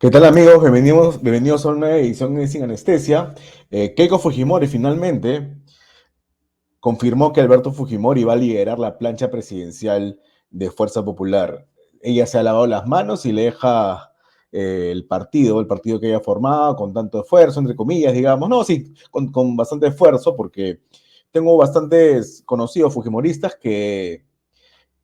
¿Qué tal amigos? Bienvenidos a una edición de Sin Anestesia. Keiko Fujimori finalmente confirmó que Alberto Fujimori va a liderar la plancha presidencial de Fuerza Popular. Ella se ha lavado las manos y le deja el partido que ella formado con tanto esfuerzo, entre comillas, digamos. No, sí, con bastante esfuerzo, porque tengo bastantes conocidos fujimoristas que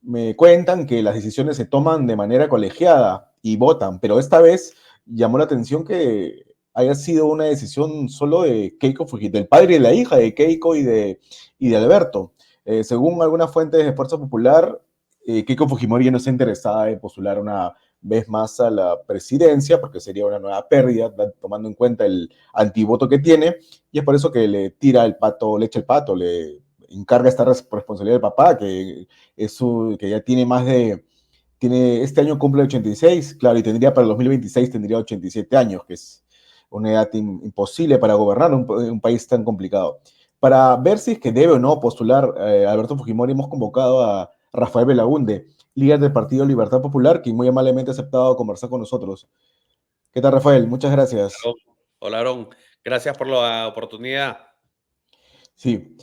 me cuentan que las decisiones se toman de manera colegiada y votan, pero esta vez llamó la atención que haya sido una decisión solo de Keiko Fujimori, del padre y de la hija de Keiko y de Alberto. Según algunas fuentes de Fuerza Popular, Keiko Fujimori ya no está interesada en postular una vez más a la presidencia, porque sería una nueva pérdida, tomando en cuenta el antivoto que tiene, y es por eso que le tira el pato, le echa el pato, le encarga esta responsabilidad del papá, que ya tiene este año cumple 86, claro, y tendría para el 2026 tendría 87 años, que es una edad imposible para gobernar un país tan complicado. Para ver si es que debe o no postular Alberto Fujimori, hemos convocado a Rafael Belaunde, líder del Partido Libertad Popular, que muy amablemente ha aceptado conversar con nosotros. ¿Qué tal, Rafael? Muchas gracias. Aarón. Hola, Aarón. Gracias por la oportunidad. Sí,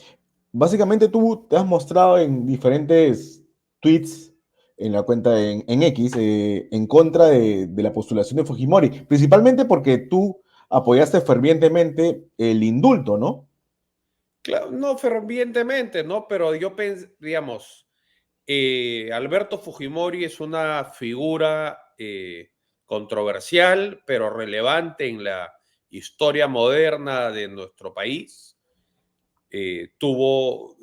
básicamente tú te has mostrado en diferentes tweets en la cuenta en X en contra de la postulación de Fujimori, principalmente porque tú apoyaste fervientemente el indulto, ¿no? Claro, no fervientemente, ¿no? Pero yo digamos, Alberto Fujimori es una figura controversial, pero relevante en la historia moderna de nuestro país. Tuvo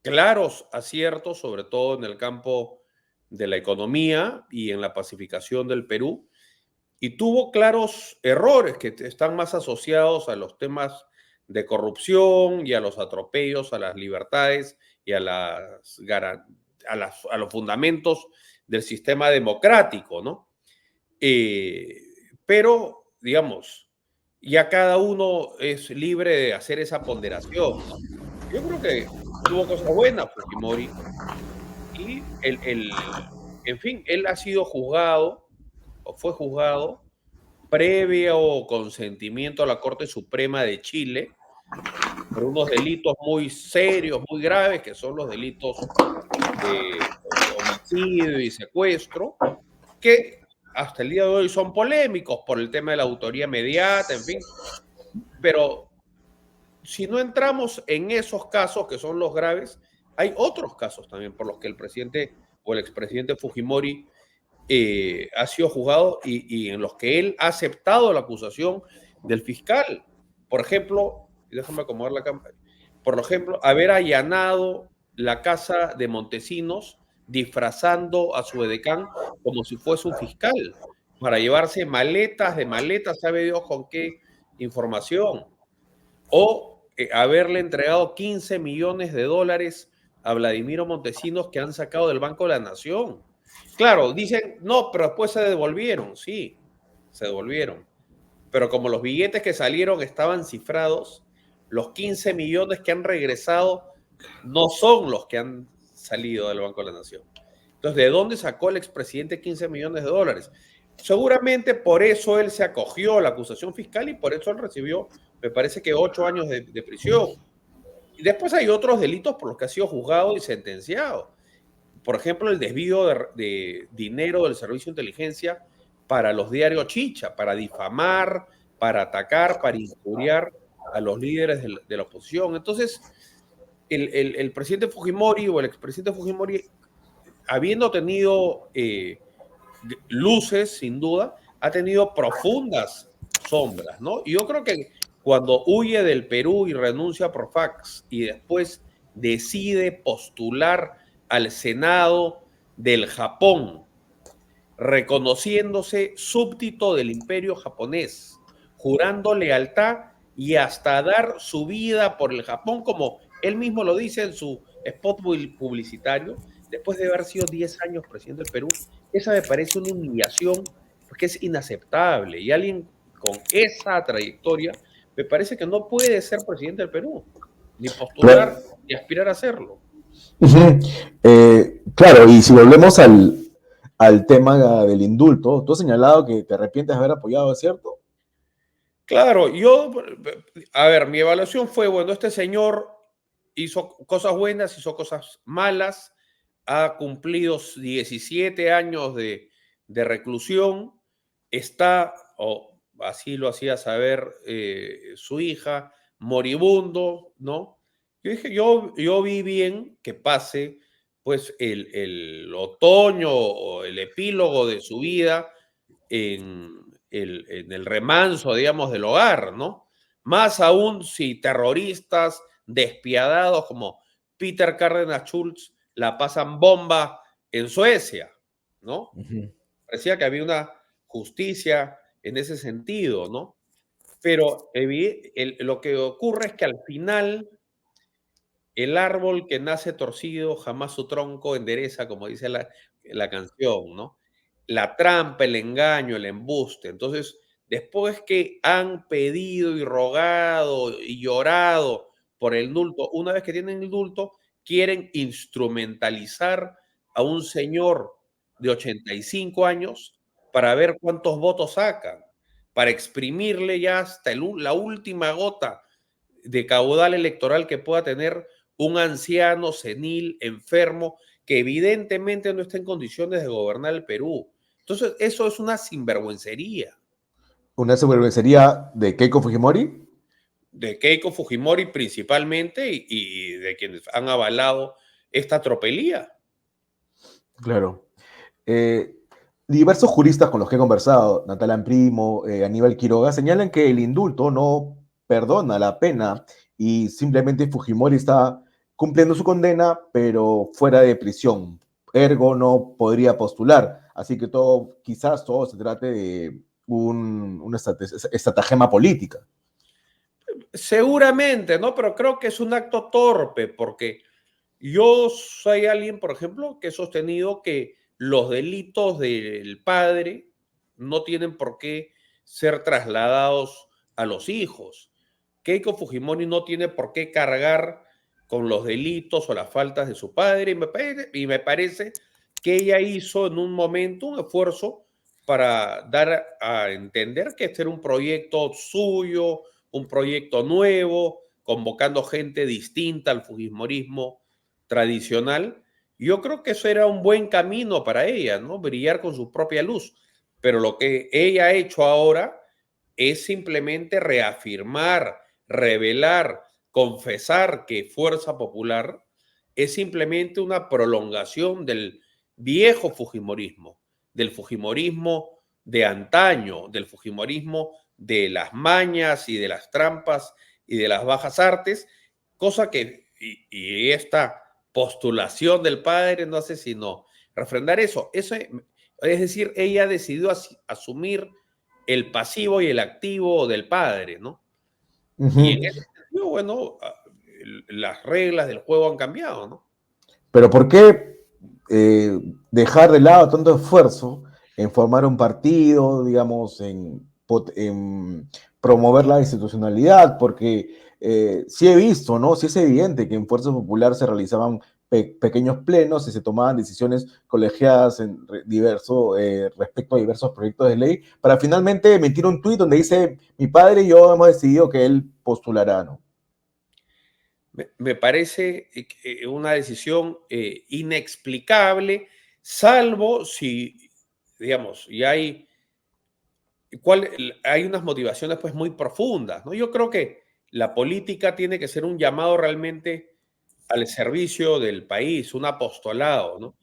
claros aciertos, sobre todo en el campo de la economía y en la pacificación del Perú. Y tuvo claros errores que están más asociados a los temas de corrupción y a los atropellos a las libertades y a los fundamentos del sistema democrático, ¿no? Eh, pero, digamos, ya cada uno es libre de hacer esa ponderación, ¿no? Yo creo que tuvo cosas buenas Fujimori y en fin, él ha sido juzgado o fue juzgado previo consentimiento a la Corte Suprema de Chile por unos delitos muy serios, muy graves, que son los delitos de homicidio y secuestro, que hasta el día de hoy son polémicos por el tema de la autoría mediata, en fin. Pero si no entramos en esos casos que son los graves, hay otros casos también por los que el presidente o el expresidente Fujimori ha sido juzgado y en los que él ha aceptado la acusación del fiscal. Por ejemplo, déjame acomodar la cámara, por ejemplo, haber allanado la casa de Montesinos disfrazando a su edecán como si fuese un fiscal para llevarse maletas de maletas, sabe Dios con qué información, o haberle entregado 15 millones de dólares a Vladimiro Montesinos que han sacado del Banco de la Nación. Claro, dicen, no, pero después se devolvieron, sí, se devolvieron. Pero como los billetes que salieron estaban cifrados, los 15 millones que han regresado no son los que han salido del Banco de la Nación. Entonces, ¿de dónde sacó el expresidente 15 millones de dólares? Seguramente por eso él se acogió a la acusación fiscal y por eso él recibió, me parece que 8 años de prisión. Y después hay otros delitos por los que ha sido juzgado y sentenciado. Por ejemplo, el desvío de dinero del servicio de inteligencia para los diarios Chicha, para difamar, para atacar, para injuriar a los líderes de la oposición. Entonces, el presidente Fujimori o el expresidente Fujimori, habiendo tenido luces, sin duda, ha tenido profundas sombras, ¿no? Y yo creo que cuando huye del Perú y renuncia por fax y después decide postular al Senado del Japón, reconociéndose súbdito del imperio japonés, jurando lealtad y hasta dar su vida por el Japón, como él mismo lo dice en su spot publicitario, después de haber sido 10 años presidente del Perú. Esa me parece una humillación porque es inaceptable. Y alguien con esa trayectoria me parece que no puede ser presidente del Perú, ni Claro, postular, ni aspirar a serlo. claro, y si volvemos al tema del indulto. Tú has señalado que te arrepientes de haber apoyado, ¿es cierto? Claro, a ver, mi evaluación fue, bueno, este señor hizo cosas buenas, hizo cosas malas, ha cumplido 17 años de reclusión, está, o así lo hacía saber su hija, moribundo, ¿no? Yo dije, yo vi bien que pase pues el otoño o el epílogo de su vida en el remanso, digamos, del hogar, ¿no? Más aún si terroristas despiadados como Peter Cárdenas Schultz la pasan bomba en Suecia, ¿no? Ujú. Parecía que había una justicia en ese sentido, ¿no? Pero lo que ocurre es que al final el árbol que nace torcido jamás su tronco endereza, como dice la canción, ¿no? La trampa, el engaño, el embuste. Entonces, después que han pedido y rogado y llorado por el indulto, una vez que tienen el indulto, quieren instrumentalizar a un señor de 85 años para ver cuántos votos sacan, para exprimirle ya hasta la última gota de caudal electoral que pueda tener un anciano senil, enfermo, que evidentemente no está en condiciones de gobernar el Perú. Entonces, eso es una sinvergüencería Una sería de Keiko Fujimori. de Keiko Fujimori principalmente y de quienes han avalado esta tropelía. Claro. Eh, Diversos juristas con los que he conversado, Natalia Primo, Aníbal Quiroga, señalan que el indulto no perdona la pena y simplemente Fujimori está cumpliendo su condena, pero fuera de prisión. Ergo no podría postular. Así que quizás todo se trate de una estratagema política. Seguramente, ¿no? Pero creo que es un acto torpe porque yo soy alguien, por ejemplo, que he sostenido que los delitos del padre no tienen por qué ser trasladados a los hijos. Keiko Fujimori no tiene por qué cargar con los delitos o las faltas de su padre y me parece que ella hizo en un momento un esfuerzo para dar a entender que este era un proyecto suyo, un proyecto nuevo, convocando gente distinta al fujimorismo tradicional. Yo creo que eso era un buen camino para ella, ¿no? Brillar con su propia luz. Pero lo que ella ha hecho ahora es simplemente reafirmar, revelar, confesar que Fuerza Popular es simplemente una prolongación del viejo Fujimorismo, del Fujimorismo de antaño, del Fujimorismo de las mañas y de las trampas y de las bajas artes, cosa que, y esta postulación del padre no hace sino refrendar eso. Eso es decir, ella decidió asumir el pasivo y el activo del padre, ¿no? Y en Ujú. ese sentido, bueno, las reglas del juego han cambiado, ¿no? Pero ¿por qué dejar de lado tanto esfuerzo en formar un partido, digamos, en promover la institucionalidad? Porque sí he visto, ¿no? Sí es evidente que en Fuerza Popular se realizaban pequeños plenos y se tomaban decisiones colegiadas respecto a diversos proyectos de ley para finalmente emitir un tuit donde dice, mi padre y yo hemos decidido que él postulará, ¿no? Me parece una decisión inexplicable, salvo si, digamos, y hay unas motivaciones pues muy profundas, ¿no? Yo creo que la política tiene que ser un llamado realmente al servicio del país, un apostolado, ¿no?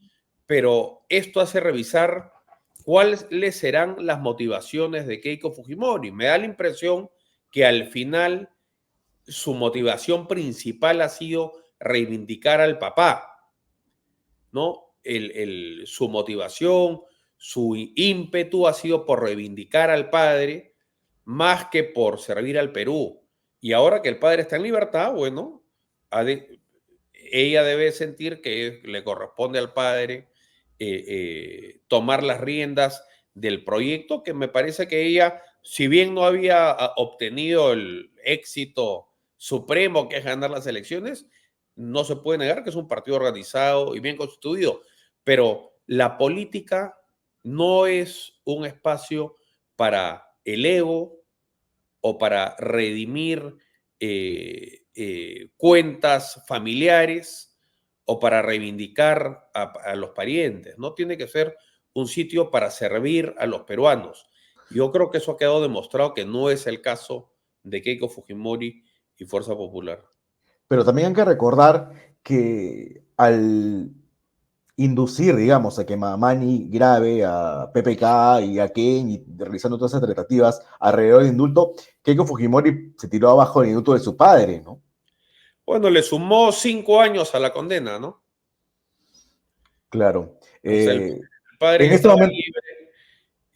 Pero esto hace revisar cuáles serán las motivaciones de Keiko Fujimori. Me da la impresión que al final su motivación principal ha sido reivindicar al papá, ¿no? Su motivación, su ímpetu ha sido por reivindicar al padre más que por servir al Perú. Y ahora que el padre está en libertad, bueno, ella debe sentir que le corresponde al padre tomar las riendas del proyecto, que me parece que ella, si bien no había obtenido el éxito supremo que es ganar las elecciones, no se puede negar que es un partido organizado y bien constituido, pero la política no es un espacio para el ego o para redimir cuentas familiares o para reivindicar a los parientes. No tiene que ser un sitio para servir a los peruanos. Yo creo que eso ha quedado demostrado que no es el caso de Keiko Fujimori y Fuerza Popular. Pero también hay que recordar que al inducir, digamos, a que Mamani grabe a PPK y a Ken y realizando todas esas tratativas alrededor del indulto, Keiko Fujimori se tiró abajo el indulto de su padre, ¿no? Bueno, le sumó 5 años a la condena, ¿no? Claro. O sea, el padre En ya este estaba momento, libre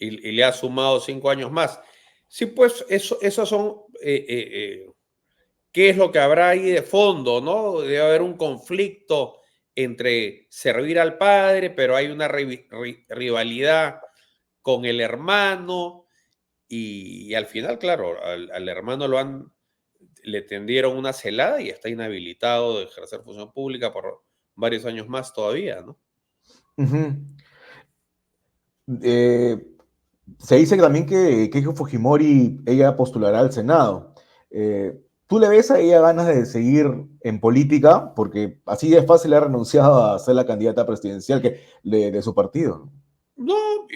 y le ha sumado 5 años más. Sí, pues esos son, ¿qué es lo que habrá ahí de fondo, no? Debe haber un conflicto entre servir al padre, pero hay una rivalidad con el hermano y al final, claro, al hermano le tendieron una celada y está inhabilitado de ejercer función pública por varios años más todavía, ¿no? uh-huh, eh, se dice también que Keiko Fujimori, ella postulará al Senado. ¿Tú le ves a ella ganas de seguir en política? Porque así de fácil ha renunciado a ser la candidata presidencial de su partido, ¿no? No,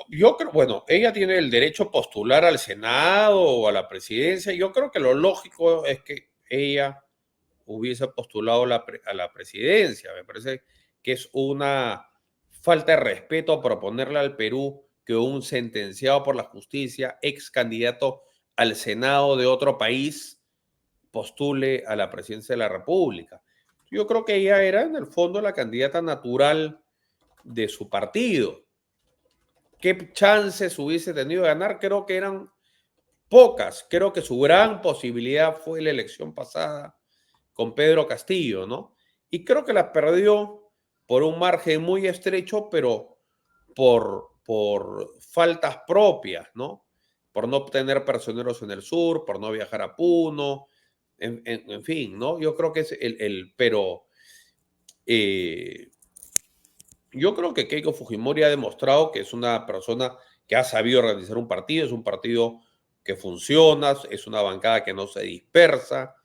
yo creo, bueno, ella tiene el derecho a postular al Senado o a la presidencia. Yo creo que lo lógico es que ella hubiese postulado a la presidencia. Me parece que es una falta de respeto proponerle al Perú que un sentenciado por la justicia, ex candidato al Senado de otro país, postule a la presidencia de la República. Yo creo que ella era en el fondo la candidata natural de su partido. ¿Qué chances hubiese tenido de ganar? Creo que eran pocas. Creo que su gran posibilidad fue la elección pasada con Pedro Castillo, ¿no? Y creo que la perdió por un margen muy estrecho, pero por faltas propias, ¿no? Por no obtener personeros en el sur, por no viajar a Puno, en fin, ¿no? Yo creo que es pero eh, yo creo que Keiko Fujimori ha demostrado que es una persona que ha sabido organizar un partido, es un partido que funciona, es una bancada que no se dispersa.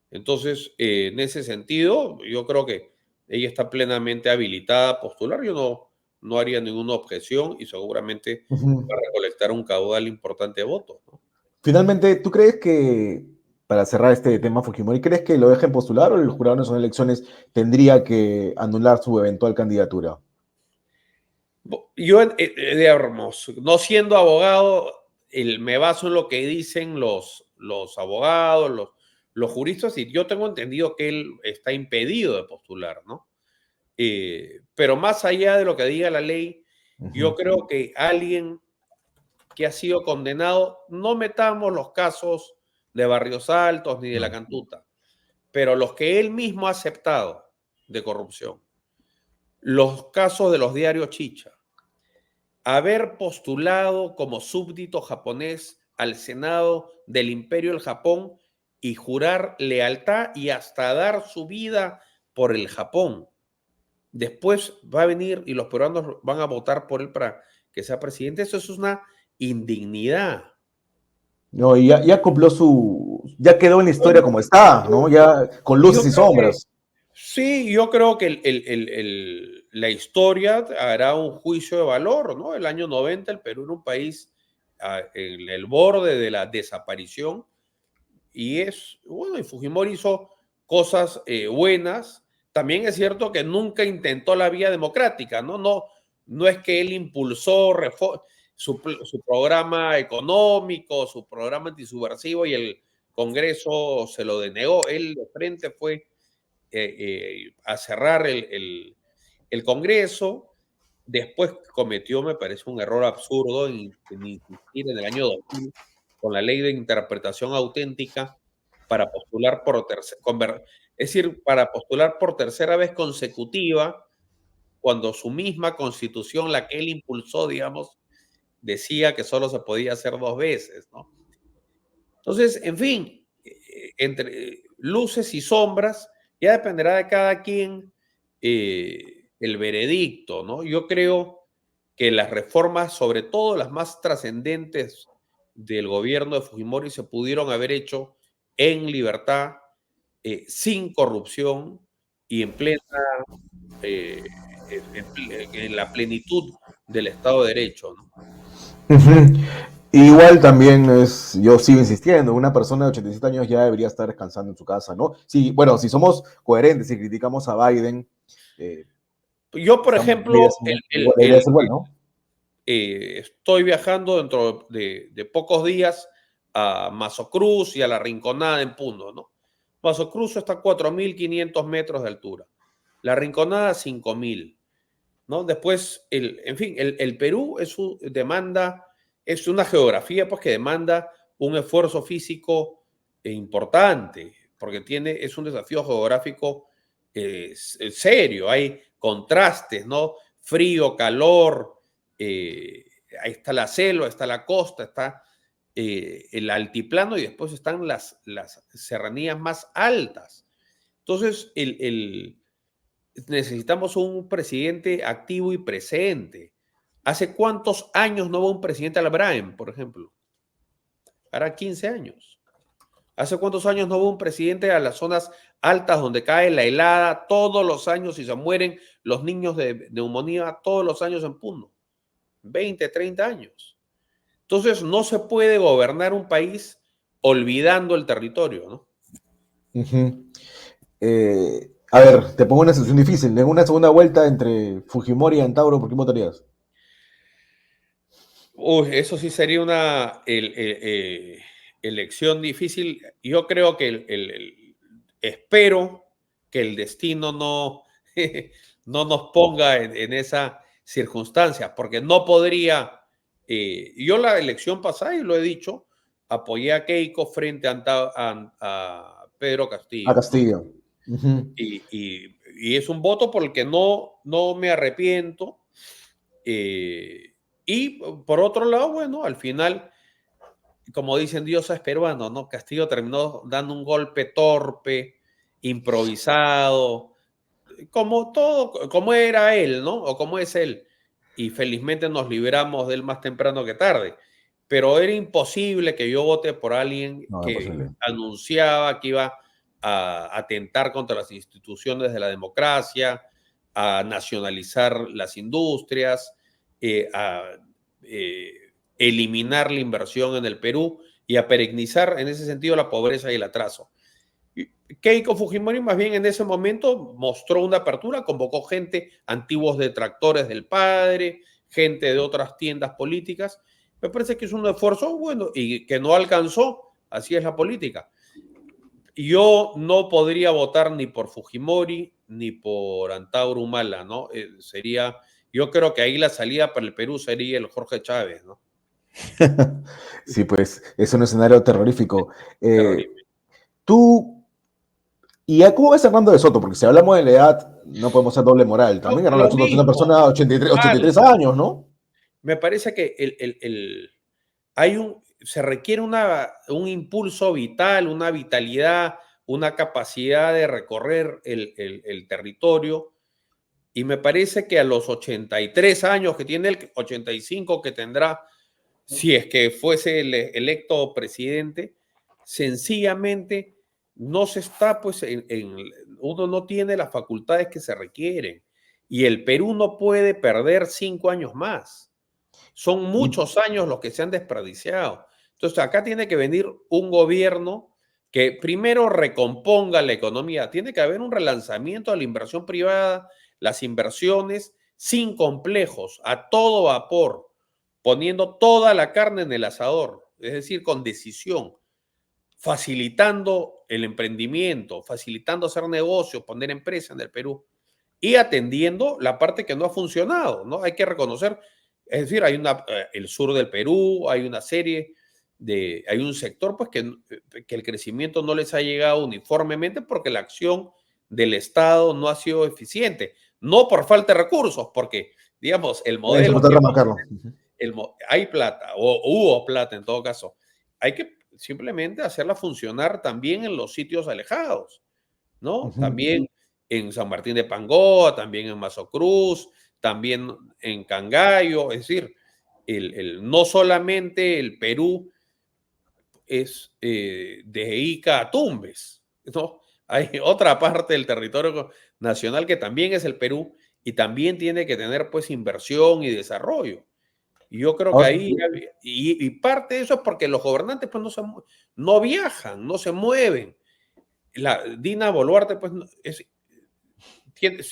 Entonces, en ese sentido, yo creo que ella está plenamente habilitada a postular. Yo no haría ninguna objeción y seguramente va Uh-huh. a recolectar un caudal importante de votos, ¿no? Finalmente, ¿tú crees que, para cerrar este tema Fujimori, crees que lo dejen postular o el jurado nacional de elecciones tendría que anular su eventual candidatura? Yo, digamos, no siendo abogado, me baso en lo que dicen los abogados, los juristas, y yo tengo entendido que él está impedido de postular, ¿no? Pero más allá de lo que diga la ley, yo Uh-huh. creo que alguien que ha sido condenado, no metamos los casos de Barrios Altos ni de La No. Cantuta, pero los que él mismo ha aceptado de corrupción, los casos de los diarios Chicha, haber postulado como súbdito japonés al Senado del Imperio del Japón y jurar lealtad y hasta dar su vida por el Japón. Después va a venir y los peruanos van a votar por él para que sea presidente. Eso es una indignidad. No, y ya cumplió ya quedó en la historia como está, ¿no? Ya con Yo luces y creo que sombras. sí, yo creo que la historia hará un juicio de valor, ¿no? El año 90 el Perú era un país en el borde de la desaparición y bueno, y Fujimori hizo cosas buenas. También es cierto que nunca intentó la vía democrática, ¿no? No es que él impulsó su programa económico, su programa antisubversivo y el Congreso se lo denegó. Él de frente fue a cerrar el Congreso. Después cometió, me parece, un error absurdo en insistir en el año 2000 con la ley de interpretación auténtica para postular es decir, para postular por tercera vez consecutiva, cuando su misma constitución, la que él impulsó, digamos, decía que solo se podía hacer 2 veces, ¿no? Entonces, en fin, entre luces y sombras, ya dependerá de cada quien el veredicto, ¿no? Yo creo que las reformas, sobre todo las más trascendentes del gobierno de Fujimori, se pudieron haber hecho en libertad, sin corrupción y en plena, eh, en la plenitud del Estado de Derecho, ¿no? Ujú. Igual también yo sigo insistiendo, una persona de 87 años ya debería estar descansando en su casa, ¿no? Sí, bueno, si somos coherentes y criticamos a Biden, eh, Yo, por ejemplo, debería ser bueno, estoy viajando dentro de pocos días a Mazo Cruz y a la Rinconada en Puno, ¿no? Mazo Cruz está a 4.500 metros de altura, la Rinconada 5.000, ¿no? Después, en fin, el Perú es una geografía pues, que demanda un esfuerzo físico importante, porque es un desafío geográfico serio, hay contrastes, ¿no? Frío, calor, ahí está la selva, está la costa, está el altiplano y después están las serranías más altas. Entonces, necesitamos un presidente activo y presente. ¿Hace cuántos años no hubo un presidente al Braem, por ejemplo? Hará 15 años. ¿Hace cuántos años no hubo un presidente a las zonas altas donde cae la helada todos los años y se mueren los niños de neumonía todos los años en Puno? 20, 30 años. Entonces, no se puede gobernar un país olvidando el territorio, ¿no? ¿no? A ver, te pongo una situación difícil. En una segunda vuelta entre Fujimori y Antauro, ¿por qué votarías? Uy, eso sí sería una elección difícil. Yo creo que espero que el destino no, no nos ponga en esa circunstancia, porque no podría. Yo la elección pasada, y lo he dicho, apoyé a Keiko frente a Pedro A Castillo, ¿no? Castillo. Ujú. Y es un voto por el que no me arrepiento. eh, y por otro lado, bueno, al final, como dicen, Dios es peruano, ¿no? Castillo terminó dando un golpe torpe, improvisado, como todo, como era él, ¿no? O como es él. Y felizmente nos libramos de él más temprano que tarde. Pero era imposible que yo vote por alguien No, que imposible. anunciaba que iba a atentar contra las instituciones de la democracia, a nacionalizar las industrias, a eh, eliminar la inversión en el Perú y a perennizar en ese sentido la pobreza y el atraso. Keiko Fujimori más bien en ese momento mostró una apertura, convocó gente, antiguos detractores del padre, gente de otras tiendas políticas. Me parece que es un esfuerzo bueno y que no alcanzó, así es la política. Yo no podría votar ni por Fujimori ni por Antauro Humala, ¿no? Yo creo que ahí la salida para el Perú sería el Jorge Chávez, ¿no? Sí, pues es un escenario terrorífico. Eh, Terrorismo. tú, ¿y a cómo ves a Hernando de Soto? Porque si hablamos de la edad, no podemos ser doble moral. También Hernando Lo de Soto es una mismo, persona de 83, igual. 83 años, ¿no? Me parece que se requiere un impulso vital, una vitalidad, una capacidad de recorrer el territorio. Y me parece que a los 83 años que tiene el 85 que tendrá, si es que fuese electo presidente, sencillamente no se está, pues, uno no tiene las facultades que se requieren. Y el Perú no puede perder 5 años más. Son Y, muchos años los que se han desperdiciado. Entonces, acá tiene que venir un gobierno que primero recomponga la economía. Tiene que haber un relanzamiento de la inversión privada, las inversiones sin complejos, a todo vapor, poniendo toda la carne en el asador, es decir, con decisión, facilitando el emprendimiento, facilitando hacer negocios, poner empresas en el Perú y atendiendo la parte que no ha funcionado, ¿no? Hay que reconocer, es decir, el sur del Perú, hay una serie hay un sector pues que el crecimiento no les ha llegado uniformemente porque la acción del Estado no ha sido eficiente, no por falta de recursos, porque digamos, el es modelo importante que remarcarlo. hay plata, o hubo plata en todo caso. Hay que simplemente hacerla funcionar también en los sitios alejados, ¿no? Ujú. También en San Martín de Pangoa, también en Mazo Cruz, también en Cangallo, es decir, no solamente el Perú es de Ica a Tumbes, ¿no? Hay otra parte del territorio nacional que también es el Perú y también tiene que tener pues inversión y desarrollo. Y yo creo que Ahora, ahí, y parte de eso es porque los gobernantes pues no viajan, no se mueven. Dina Boluarte pues tiene,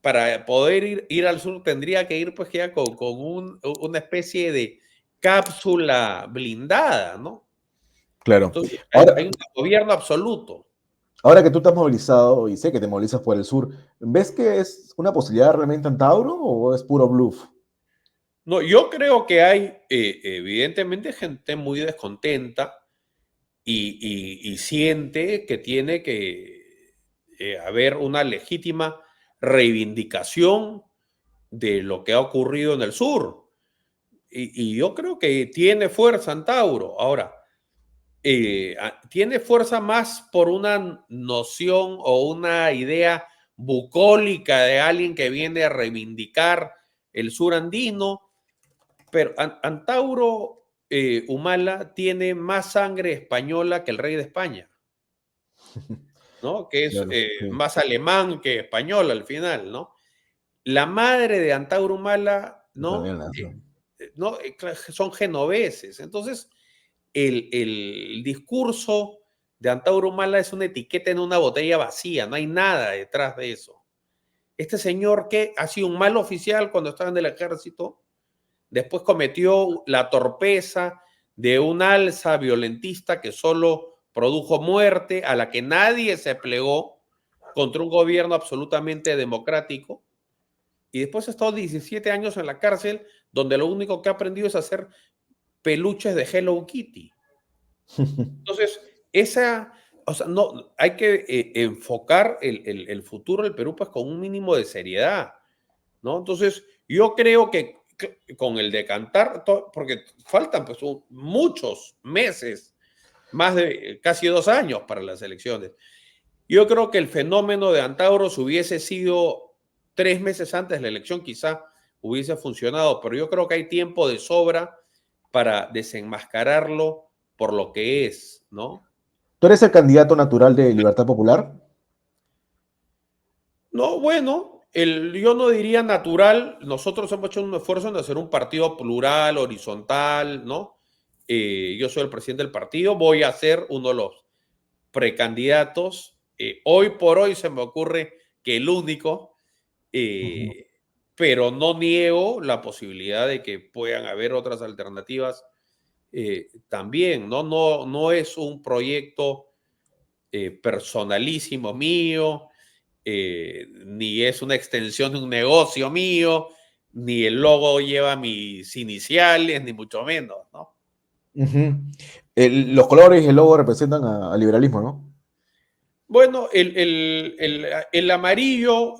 para poder ir al sur tendría que ir pues ya con una especie de cápsula blindada, ¿no? claro. Entonces Ahora, hay un gobierno absoluto. ahora que tú estás movilizado y sé que te movilizas por el sur, ¿ves que es una posibilidad realmente Antauro o es puro bluff? No, yo creo que hay evidentemente gente muy descontenta y siente que tiene que haber una legítima reivindicación de lo que ha ocurrido en el sur. Y yo creo que tiene fuerza Antauro. Ahora, tiene fuerza más por una noción o una idea bucólica de alguien que viene a reivindicar el sur andino, pero Antauro Humala tiene más sangre española que el rey de España, ¿no? Que es Claro, sí, más alemán que español al final, ¿no? La madre de Antauro Humala, ¿no? italiana, sí. No, son genoveses. Entonces, el discurso de Antauro Humala es una etiqueta en una botella vacía, no hay nada detrás de eso. Este señor que ha sido un mal oficial cuando estaba en el ejército, después cometió la torpeza de un alza violentista que solo produjo muerte, a la que nadie se plegó contra un gobierno absolutamente democrático. Y después ha estado 17 años en la cárcel, donde lo único que ha aprendido es hacer peluches de Hello Kitty. Entonces, o sea, no, hay que enfocar el futuro del Perú pues con un mínimo de seriedad, ¿no? Entonces, yo creo que con el decantar, porque faltan pues muchos meses, más de casi 2 años para las elecciones. Yo creo que el fenómeno de Antauro, si hubiese sido 3 meses antes de la elección, quizá hubiese funcionado, pero yo creo que hay tiempo de sobra para desenmascararlo por lo que es, ¿no? ¿Tú eres el candidato natural de Libertad Popular? No, bueno, yo no diría natural. Nosotros hemos hecho un esfuerzo en hacer un partido plural, horizontal, ¿no? Yo soy el presidente del partido, voy a ser uno de los precandidatos. Hoy por hoy se me ocurre que el único, Ujú. eh, pero no niego la posibilidad de que puedan haber otras alternativas también, ¿no? No es un proyecto personalísimo mío, ni es una extensión de un negocio mío, ni el logo lleva mis iniciales, ni mucho menos, ¿no? Ujú. Los colores y el logo representan al liberalismo, ¿no? Bueno, el amarillo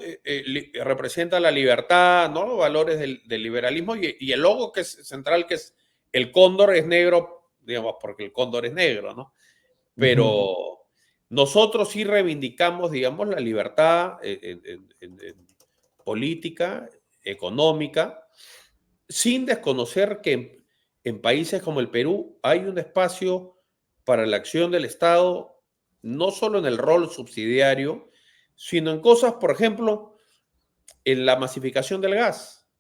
representa la libertad, ¿no? Los valores del liberalismo y el logo que es central, que es el cóndor, es negro, digamos, porque el cóndor es negro, ¿no? Ujú. Pero nosotros sí reivindicamos, digamos, la libertad en política, económica, sin desconocer que en países como el Perú hay un espacio para la acción del Estado, no solo en el rol subsidiario, sino en cosas, por ejemplo, en la masificación del gas,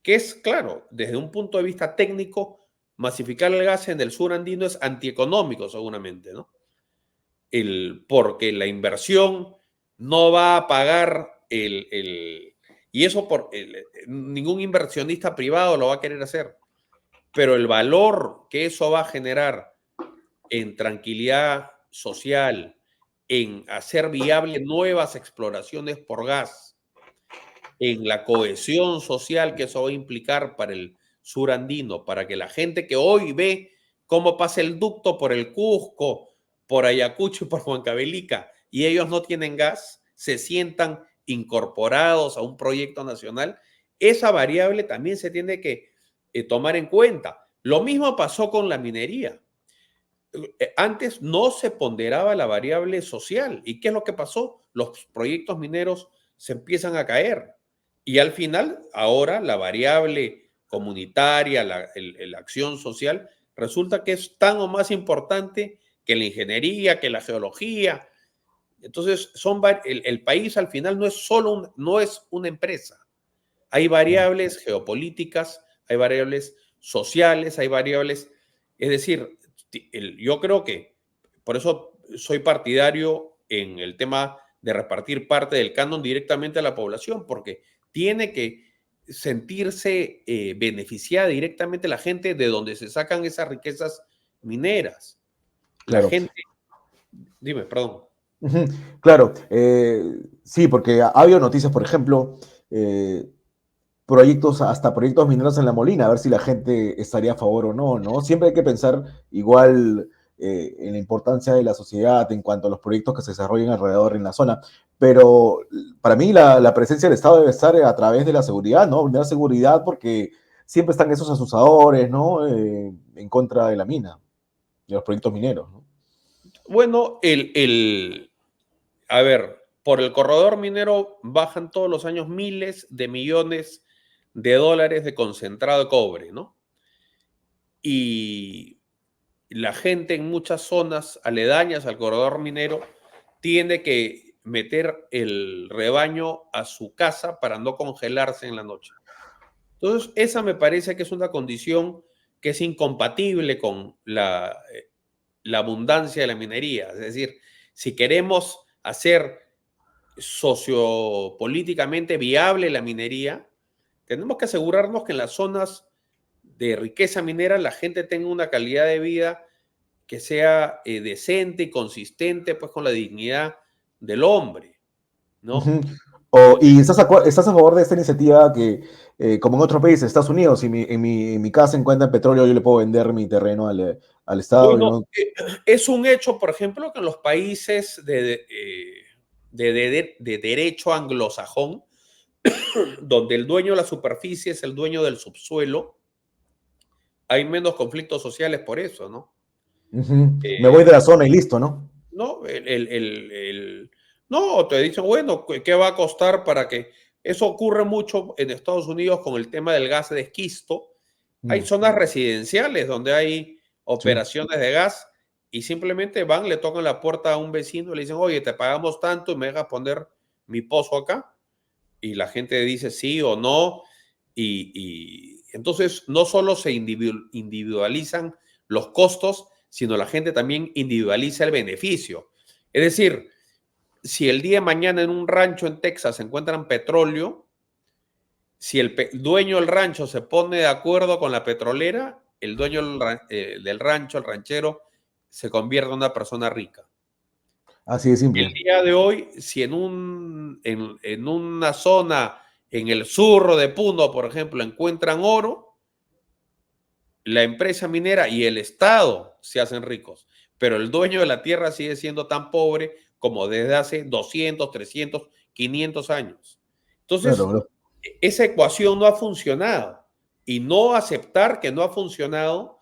que es, claro, desde un punto de vista técnico, masificar el gas en el sur andino es antieconómico, seguramente, ¿no? Porque la inversión no va a pagar y eso ningún inversionista privado lo va a querer hacer, pero el valor que eso va a generar en tranquilidad social, en hacer viable nuevas exploraciones por gas, en la cohesión social que eso va a implicar para el sur andino, para que la gente que hoy ve cómo pasa el ducto por el Cusco, por Ayacucho y por Huancavelica, y ellos no tienen gas, se sientan incorporados a un proyecto nacional, esa variable también se tiene que tomar en cuenta. Lo mismo pasó con la minería. Antes no se ponderaba la variable social. ¿Y qué es lo que pasó? Los proyectos mineros se empiezan a caer Y al final, ahora la variable comunitaria, la acción social, resulta que es tan o más importante que la ingeniería, que la geología. Entonces, el país al final no es solo no es una empresa. Hay variables geopolíticas, hay variables sociales, hay variables, es decir, yo creo que por eso soy partidario en el tema de repartir parte del canon directamente a la población, porque tiene que sentirse beneficiada directamente la gente de donde se sacan esas riquezas mineras. La Claro. gente, dime, perdón. Ujú. Claro, sí, porque ha habido noticias, por ejemplo, proyectos, hasta proyectos mineros en La Molina, a ver si la gente estaría a favor o no, ¿no? Siempre hay que pensar igual en la importancia de la sociedad en cuanto a los proyectos que se desarrollen alrededor en la zona, pero para mí la presencia del Estado debe estar a través de la seguridad, ¿no? Brindar seguridad porque siempre están esos asusadores, ¿no? En contra de la mina, de los proyectos mineros, ¿no? Bueno, a ver, por el corredor minero bajan todos los años miles de millones de dólares de concentrado de cobre, ¿no? Y la gente en muchas zonas aledañas al corredor minero tiene que meter el rebaño a su casa para no congelarse en la noche. Entonces, esa me parece que es una condición que es incompatible con la abundancia de la minería. Es decir, si queremos hacer sociopolíticamente viable la minería, tenemos que asegurarnos que en las zonas de riqueza minera la gente tenga una calidad de vida que sea decente y consistente pues con la dignidad del hombre, ¿no? Ujú. Entonces, ¿Y estás a favor de esta iniciativa que, como en otros países, Estados Unidos, si en mi casa encuentran petróleo, yo le puedo vender mi terreno al Estado? Y bueno, no... es un hecho, por ejemplo, que en los países de derecho anglosajón, donde el dueño de la superficie es el dueño del subsuelo, hay menos conflictos sociales por eso, ¿no? Ujú. Me voy de Eh, la zona y listo, ¿no? no, no, te dicen, bueno, ¿qué va a costar para que... Eso ocurre mucho en Estados Unidos con el tema del gas de esquisto. Hay Mm, zonas residenciales donde hay sí. operaciones de gas y simplemente van, le tocan la puerta a un vecino y le dicen, oye, te pagamos tanto y me dejas poner mi pozo acá. Y la gente dice sí o no. Y entonces no solo se individualizan los costos, sino la gente también individualiza el beneficio. Es decir, si el día de mañana en un rancho en Texas se encuentran petróleo, si el dueño del rancho se pone de acuerdo con la petrolera, el dueño del rancho, el ranchero, se convierte en una persona rica. Así de El simple. día de hoy, si en una zona en el sur de Puno, por ejemplo, encuentran oro, la empresa minera y el Estado se hacen ricos, pero el dueño de la tierra sigue siendo tan pobre como desde hace 200, 300, 500 años. Claro, Entonces, bro. esa ecuación no ha funcionado y no aceptar que no ha funcionado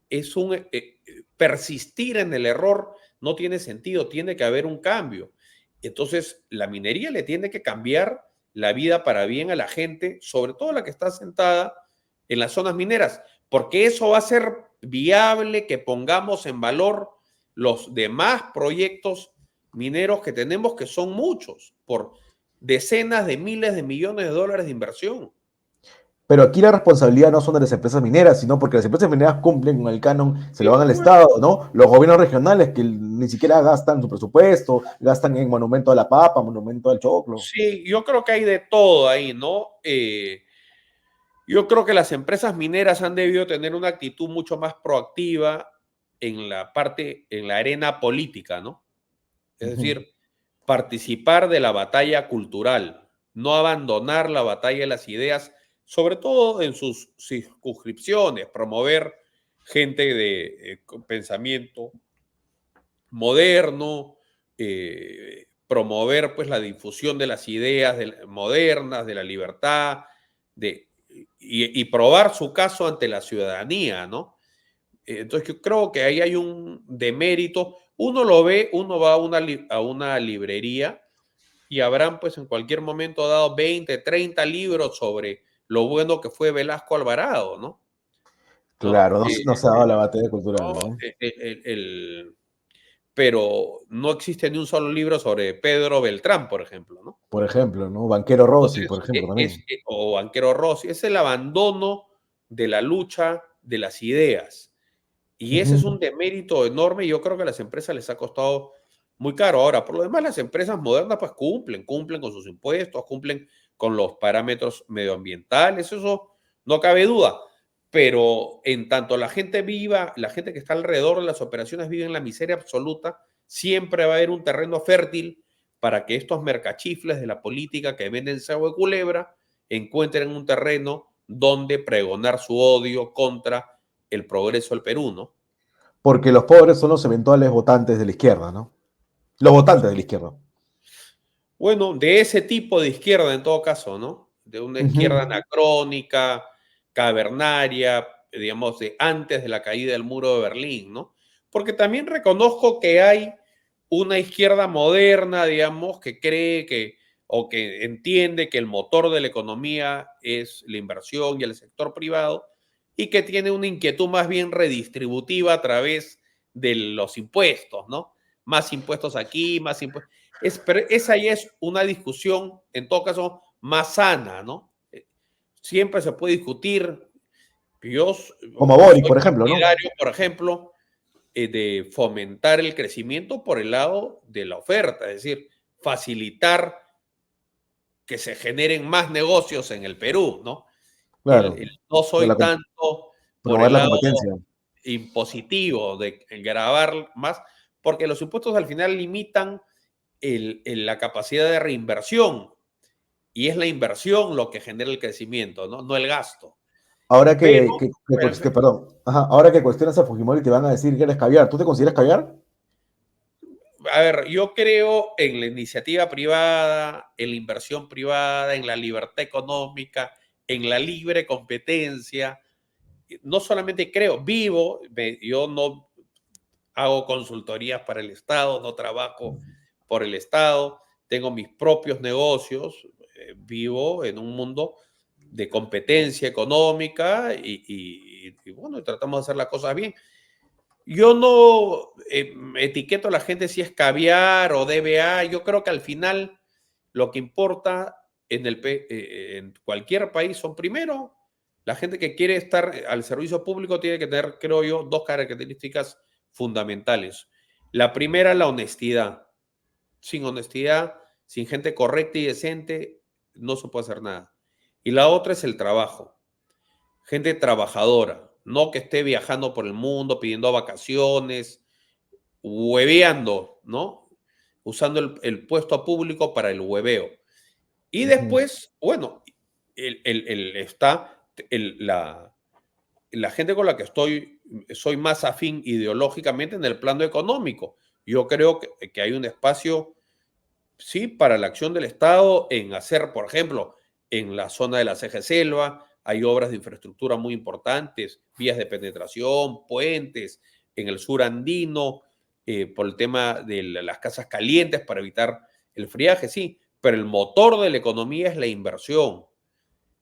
es persistir en el error no tiene sentido, tiene que haber un cambio. Entonces, la minería le tiene que cambiar la vida para bien a la gente, sobre todo la que está sentada en las zonas mineras, porque eso va a ser viable que pongamos en valor los demás proyectos mineros que tenemos, que son muchos, por decenas de miles de millones de dólares de inversión. Pero aquí la responsabilidad no son de las empresas mineras, sino porque las empresas mineras cumplen con el canon, se lo van Sí, al bueno, Estado, ¿no? Los gobiernos regionales que ni siquiera gastan su presupuesto, gastan en Monumento a la Papa, Monumento al Choclo. sí, yo creo que hay de todo ahí, ¿no? Yo creo que las empresas mineras han debido tener una actitud mucho más proactiva en la parte, en la arena política, ¿no? Es Ujú. decir, participar de la batalla cultural, no abandonar la batalla de las ideas, sobre todo en sus circunscripciones, promover gente de pensamiento moderno, promover pues la difusión de las ideas modernas, de la libertad, y probar su caso ante la ciudadanía, ¿no? Entonces yo creo que ahí hay un demérito. Uno lo ve, uno va a una librería y habrán pues en cualquier momento dado 20, 30 libros sobre lo bueno que fue Velasco Alvarado, ¿no? ¿No? Claro, no, no se ha dado la batalla cultural, ¿No? ¿no? Pero no existe ni un solo libro sobre Pedro Beltrán, por ejemplo, ¿no? Por ejemplo, ¿no? Banquero Rossi, por Entonces, ejemplo, también. o Banquero Rossi, es el abandono de la lucha de las ideas. Y ese es Ujú. un demérito enorme y yo creo que a las empresas les ha costado muy caro. Ahora, por lo demás, las empresas modernas pues cumplen con sus impuestos, cumplen con los parámetros medioambientales, eso no cabe duda. Pero en tanto la gente viva, la gente que está alrededor de las operaciones vive en la miseria absoluta, siempre va a haber un terreno fértil para que estos mercachifles de la política que venden cebo de culebra encuentren un terreno donde pregonar su odio contra el progreso del Perú, ¿no? Porque los pobres son los eventuales votantes de la izquierda, ¿no? Los votantes de la izquierda. Bueno, de ese tipo de izquierda en todo caso, ¿no? De una izquierda Ujú. anacrónica, cavernaria, digamos, de antes de la caída del muro de Berlín, ¿no? Porque también reconozco que hay una izquierda moderna, digamos, que cree que o que entiende que el motor de la economía es la inversión y el sector privado y que tiene una inquietud más bien redistributiva a través de los impuestos, ¿no? Más impuestos aquí, más impuestos. Pero esa ya es una discusión, en todo caso, más sana, ¿no? Siempre se puede discutir. Yo Como Boric, soy por ejemplo, ¿no? partidario, por ejemplo, de fomentar el crecimiento por el lado de la oferta, es decir, facilitar que se generen más negocios en el Perú, ¿no? Claro. No De soy tanto por promover el la lado competencia. impositivo de grabar más, porque los impuestos al final limitan la capacidad de reinversión y es la inversión lo que genera el crecimiento, ¿no? No el gasto. Ahora Pero, perdón, ajá, ahora que cuestionas a Fujimori te van a decir que eres caviar. ¿Tú te consideras caviar? a ver, yo creo en la iniciativa privada, en la inversión privada, en la libertad económica, en la libre competencia. No solamente creo, vivo, yo no hago consultorías para el Estado, no trabajo por el Estado, tengo mis propios negocios, vivo en un mundo de competencia económica y bueno, tratamos de hacer las cosas bien. Yo no etiqueto a la gente si es caviar o DBA, yo creo que al final lo que importa en cualquier país son primero la gente que quiere estar al servicio público tiene que tener, creo yo, dos características fundamentales. La primera, la honestidad. Sin honestidad, sin gente correcta y decente, no se puede hacer nada. Y la otra es el trabajo. Gente trabajadora, no que esté viajando por el mundo pidiendo vacaciones, hueveando, ¿no? Usando el puesto público para el hueveo. Y Ujú. después, bueno, está la gente con la que soy más afín ideológicamente en el plano económico. Yo creo que hay un espacio, sí, para la acción del Estado en hacer, por ejemplo, en la zona de la CG Selva, hay obras de infraestructura muy importantes, vías de penetración, puentes, en el sur andino, por el tema de las casas calientes para evitar el friaje, sí, pero el motor de la economía es la inversión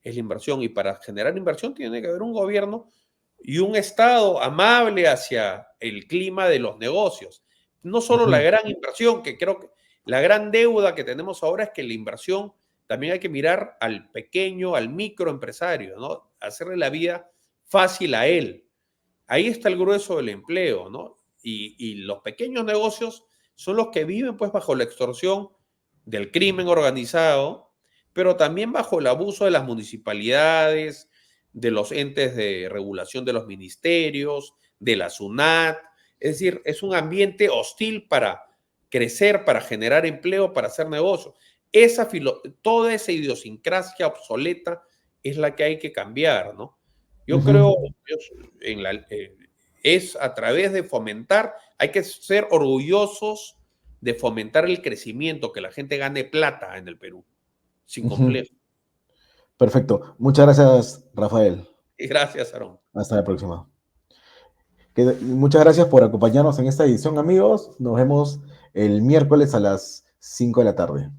y para generar inversión tiene que haber un gobierno y un Estado amable hacia el clima de los negocios. No solo la Ujú. gran inversión, que creo que la gran deuda que tenemos ahora es que la inversión también hay que mirar al pequeño, al microempresario, ¿no? Hacerle la vida fácil a él. Ahí está el grueso del empleo, ¿no? Y los pequeños negocios son los que viven pues bajo la extorsión del crimen organizado, pero también bajo el abuso de las municipalidades, de los entes de regulación de los ministerios, de la SUNAT. Es decir, es un ambiente hostil para crecer, para generar empleo, para hacer negocios. Toda esa idiosincrasia obsoleta es la que hay que cambiar, ¿no? Yo Ujú. creo en la, es a través de fomentar, hay que ser orgullosos de fomentar el crecimiento, que la gente gane plata en el Perú, sin Ujú. complejo. Perfecto. Muchas gracias, Rafael. Y gracias, Aaron. Hasta la próxima. Muchas gracias por acompañarnos en esta edición, amigos. Nos vemos el miércoles a las 5 de la tarde.